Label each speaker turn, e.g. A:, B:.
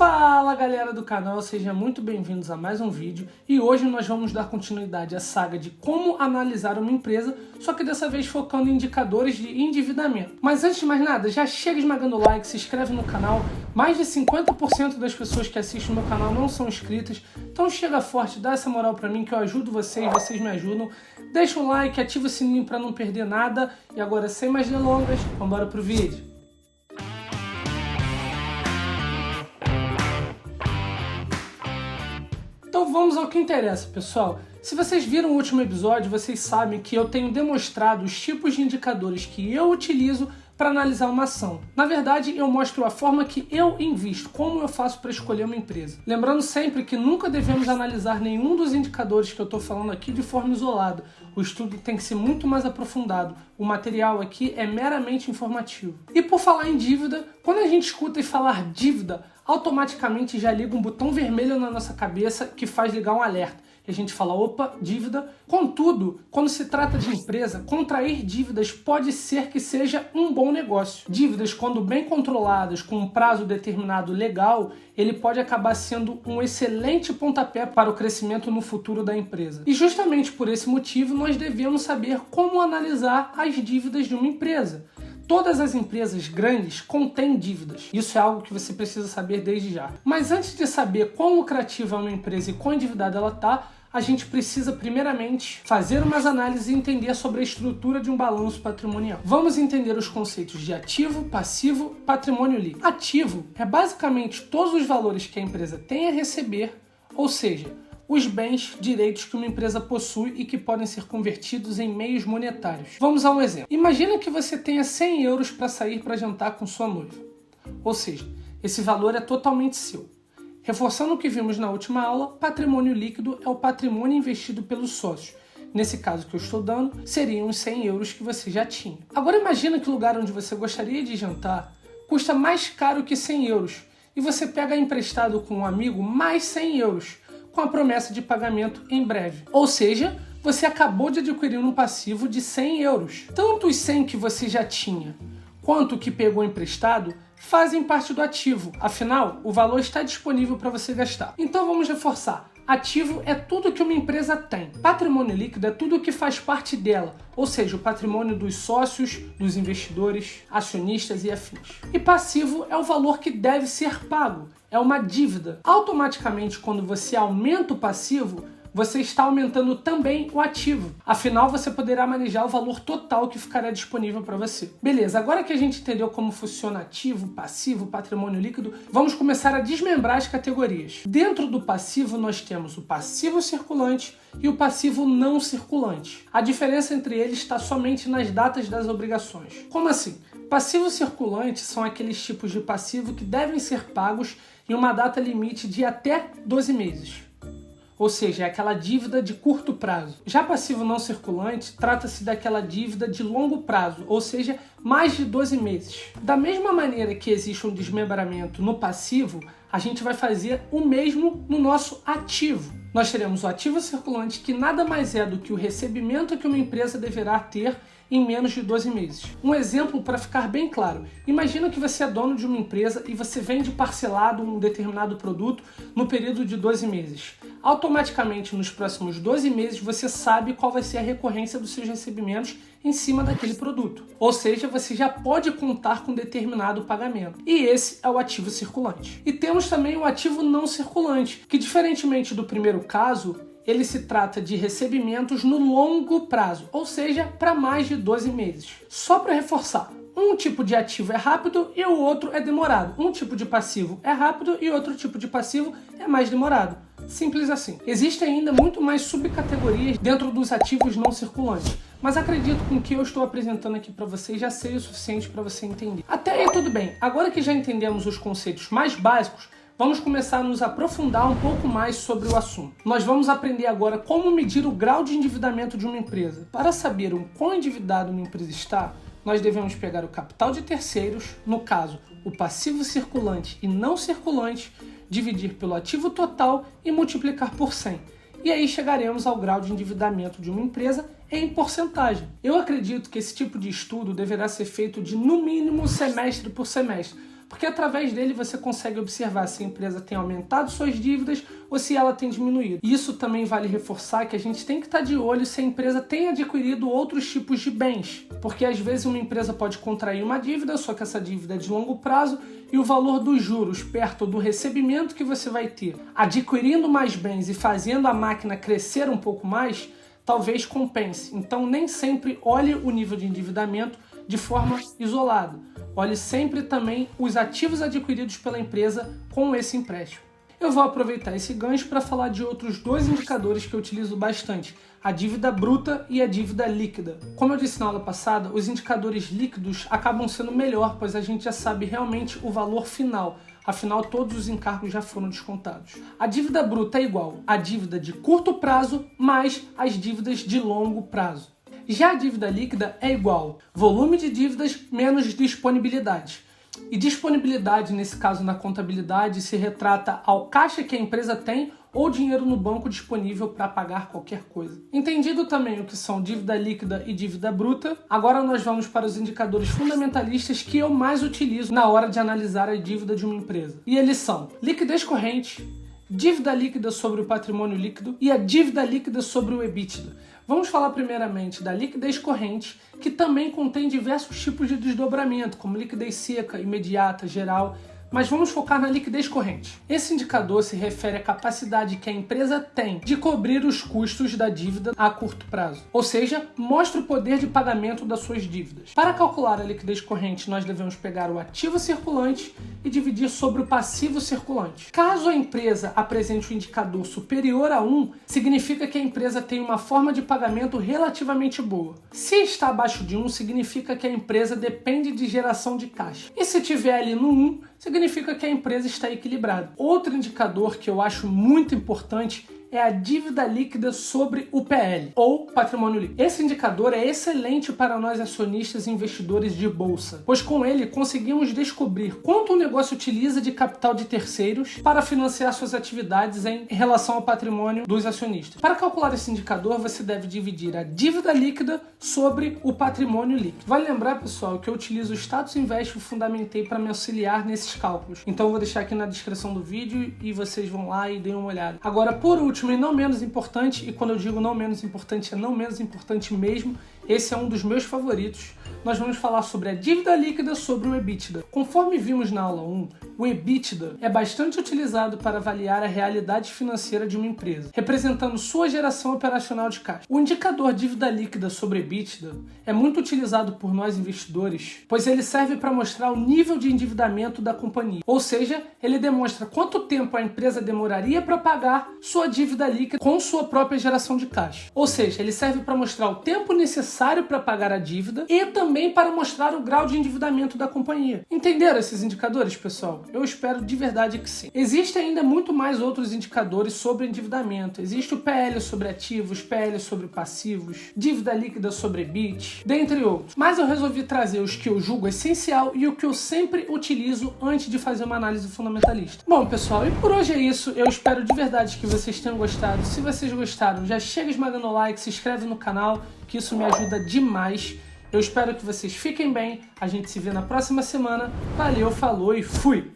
A: Fala galera do canal, sejam muito bem-vindos a mais um vídeo e hoje nós vamos dar continuidade à saga de como analisar uma empresa, só que dessa vez focando em indicadores de endividamento. Mas antes de mais nada, já chega esmagando o like, se inscreve no canal, mais de 50% das pessoas que assistem o meu canal não são inscritas, então chega forte, dá essa moral pra mim que eu ajudo vocês, vocês me ajudam, deixa o like, ativa o sininho pra não perder nada e agora sem mais delongas, vambora pro vídeo. Então vamos ao que interessa, pessoal. Se vocês viram o último episódio, vocês sabem que eu tenho demonstrado os tipos de indicadores que eu utilizo para analisar uma ação. Na verdade, eu mostro a forma que eu invisto, como eu faço para escolher uma empresa. Lembrando sempre que nunca devemos analisar nenhum dos indicadores que eu estou falando aqui de forma isolada. O estudo tem que ser muito mais aprofundado. O material aqui é meramente informativo. E por falar em dívida, quando a gente escuta e falar dívida, automaticamente já liga um botão vermelho na nossa cabeça que faz ligar um alerta. E a gente fala, opa, dívida. Contudo, quando se trata de empresa, contrair dívidas pode ser que seja um bom negócio. Dívidas, quando bem controladas, com um prazo determinado legal, ele pode acabar sendo um excelente pontapé para o crescimento no futuro da empresa. E justamente por esse motivo, nós devemos saber como analisar as dívidas de uma empresa. Todas as empresas grandes contêm dívidas. Isso é algo que você precisa saber desde já. Mas antes de saber quão lucrativa é uma empresa e quão endividada ela está, a gente precisa primeiramente fazer umas análises e entender sobre a estrutura de um balanço patrimonial. Vamos entender os conceitos de ativo, passivo, patrimônio líquido. Ativo é basicamente todos os valores que a empresa tem a receber, ou seja, os bens, direitos que uma empresa possui e que podem ser convertidos em meios monetários. Vamos a um exemplo. Imagina que você tenha 100 euros para sair para jantar com sua noiva. Ou seja, esse valor é totalmente seu. Reforçando o que vimos na última aula, patrimônio líquido é o patrimônio investido pelos sócios. Nesse caso que eu estou dando, seriam os 100 euros que você já tinha. Agora imagina que o lugar onde você gostaria de jantar custa mais caro que 100 euros e você pega emprestado com um amigo mais 100 euros, com a promessa de pagamento em breve. Ou seja, você acabou de adquirir um passivo de 100 euros. Tanto os 100 que você já tinha, quanto o que pegou emprestado, fazem parte do ativo. Afinal, o valor está disponível para você gastar. Então vamos reforçar. Ativo é tudo que uma empresa tem. Patrimônio líquido é tudo o que faz parte dela, ou seja, o patrimônio dos sócios, dos investidores, acionistas e afins. E passivo é o valor que deve ser pago, é uma dívida. Automaticamente, quando você aumenta o passivo, você está aumentando também o ativo. Afinal, você poderá manejar o valor total que ficará disponível para você. Beleza, agora que a gente entendeu como funciona ativo, passivo, patrimônio líquido, vamos começar a desmembrar as categorias. Dentro do passivo, nós temos o passivo circulante e o passivo não circulante. A diferença entre eles está somente nas datas das obrigações. Como assim? Passivo circulante são aqueles tipos de passivo que devem ser pagos em uma data limite de até 12 meses. Ou seja, é aquela dívida de curto prazo. Já passivo não circulante trata-se daquela dívida de longo prazo, ou seja, mais de 12 meses. Da mesma maneira que existe um desmembramento no passivo, a gente vai fazer o mesmo no nosso ativo. Nós teremos o ativo circulante, que nada mais é do que o recebimento que uma empresa deverá ter em menos de 12 meses. Um exemplo para ficar bem claro. Imagina que você é dono de uma empresa e você vende parcelado um determinado produto no período de 12 meses. Automaticamente, nos próximos 12 meses, você sabe qual vai ser a recorrência dos seus recebimentos em cima daquele produto. Ou seja, você já pode contar com determinado pagamento. E esse é o ativo circulante. E temos também o ativo não circulante, que diferentemente do primeiro caso, ele se trata de recebimentos no longo prazo, ou seja, para mais de 12 meses. Só para reforçar, um tipo de ativo é rápido e o outro é demorado. Um tipo de passivo é rápido e outro tipo de passivo é mais demorado. Simples assim. Existem ainda muito mais subcategorias dentro dos ativos não circulantes, mas acredito que o que eu estou apresentando aqui para vocês já seja o suficiente para você entender. Até aí tudo bem. Agora que já entendemos os conceitos mais básicos, vamos começar a nos aprofundar um pouco mais sobre o assunto. Nós vamos aprender agora como medir o grau de endividamento de uma empresa. Para saber o quão endividado uma empresa está, nós devemos pegar o capital de terceiros, no caso, o passivo circulante e não circulante, dividir pelo ativo total e multiplicar por 100. E aí chegaremos ao grau de endividamento de uma empresa em porcentagem. Eu acredito que esse tipo de estudo deverá ser feito de no mínimo semestre por semestre, porque através dele você consegue observar se a empresa tem aumentado suas dívidas ou se ela tem diminuído. Isso também vale reforçar que a gente tem que estar de olho se a empresa tem adquirido outros tipos de bens, porque às vezes uma empresa pode contrair uma dívida, só que essa dívida é de longo prazo e o valor dos juros perto do recebimento que você vai ter, adquirindo mais bens e fazendo a máquina crescer um pouco mais, talvez compense. Então nem sempre olhe o nível de endividamento de forma isolada. Olhe sempre também os ativos adquiridos pela empresa com esse empréstimo. Eu vou aproveitar esse gancho para falar de outros dois indicadores que eu utilizo bastante, a dívida bruta e a dívida líquida. Como eu disse na aula passada, os indicadores líquidos acabam sendo melhor, pois a gente já sabe realmente o valor final. Afinal, todos os encargos já foram descontados. A dívida bruta é igual à dívida de curto prazo mais as dívidas de longo prazo. Já a dívida líquida é igual volume de dívidas menos disponibilidade. E disponibilidade, nesse caso na contabilidade, se retrata ao caixa que a empresa tem ou dinheiro no banco disponível para pagar qualquer coisa. Entendido também o que são dívida líquida e dívida bruta, agora nós vamos para os indicadores fundamentalistas que eu mais utilizo na hora de analisar a dívida de uma empresa. E eles são liquidez corrente, dívida líquida sobre o patrimônio líquido e a dívida líquida sobre o EBITDA. Vamos falar primeiramente da liquidez corrente, que também contém diversos tipos de desdobramento, como liquidez seca, imediata, geral, mas vamos focar na liquidez corrente. Esse indicador se refere à capacidade que a empresa tem de cobrir os custos da dívida a curto prazo, ou seja, mostra o poder de pagamento das suas dívidas. Para calcular a liquidez corrente, nós devemos pegar o ativo circulante e dividir sobre o passivo circulante. Caso a empresa apresente um indicador superior a 1, significa que a empresa tem uma forma de pagamento relativamente boa. Se está abaixo de 1, significa que a empresa depende de geração de caixa. E se tiver ali no 1, significa que a empresa está equilibrada. Outro indicador que eu acho muito importante é a dívida líquida sobre o PL, ou patrimônio líquido. Esse indicador é excelente para nós acionistas e investidores de bolsa, pois com ele conseguimos descobrir quanto o negócio utiliza de capital de terceiros para financiar suas atividades em relação ao patrimônio dos acionistas. Para calcular esse indicador, você deve dividir a dívida líquida sobre o patrimônio líquido. Vale lembrar, pessoal, que eu utilizo o Status Invest e o Fundamentei para me auxiliar nesses cálculos. Então eu vou deixar aqui na descrição do vídeo e vocês vão lá e deem uma olhada. Agora, por último, e não menos importante, e quando eu digo não menos importante, é não menos importante mesmo, esse é um dos meus favoritos, nós vamos falar sobre a dívida líquida sobre o EBITDA. Conforme vimos na aula 1, o EBITDA é bastante utilizado para avaliar a realidade financeira de uma empresa, representando sua geração operacional de caixa. O indicador dívida líquida sobre EBITDA é muito utilizado por nós investidores, pois ele serve para mostrar o nível de endividamento da companhia, ou seja, ele demonstra quanto tempo a empresa demoraria para pagar sua dívida líquida com sua própria geração de caixa. Ou seja, ele serve para mostrar o tempo necessário para pagar a dívida e também para mostrar o grau de endividamento da companhia. Entenderam esses indicadores, pessoal? Eu espero de verdade que sim. Existem ainda muito mais outros indicadores sobre endividamento. Existe o PL sobre ativos, PL sobre passivos, dívida líquida sobre EBIT, dentre outros. Mas eu resolvi trazer os que eu julgo essencial e o que eu sempre utilizo antes de fazer uma análise fundamentalista. Bom, pessoal, e por hoje é isso. Eu espero de verdade que vocês tenham gostado. Se vocês gostaram, já chega esmagando o like, se inscreve no canal, que isso me ajuda demais. Eu espero que vocês fiquem bem. A gente se vê na próxima semana. Valeu, falou e fui!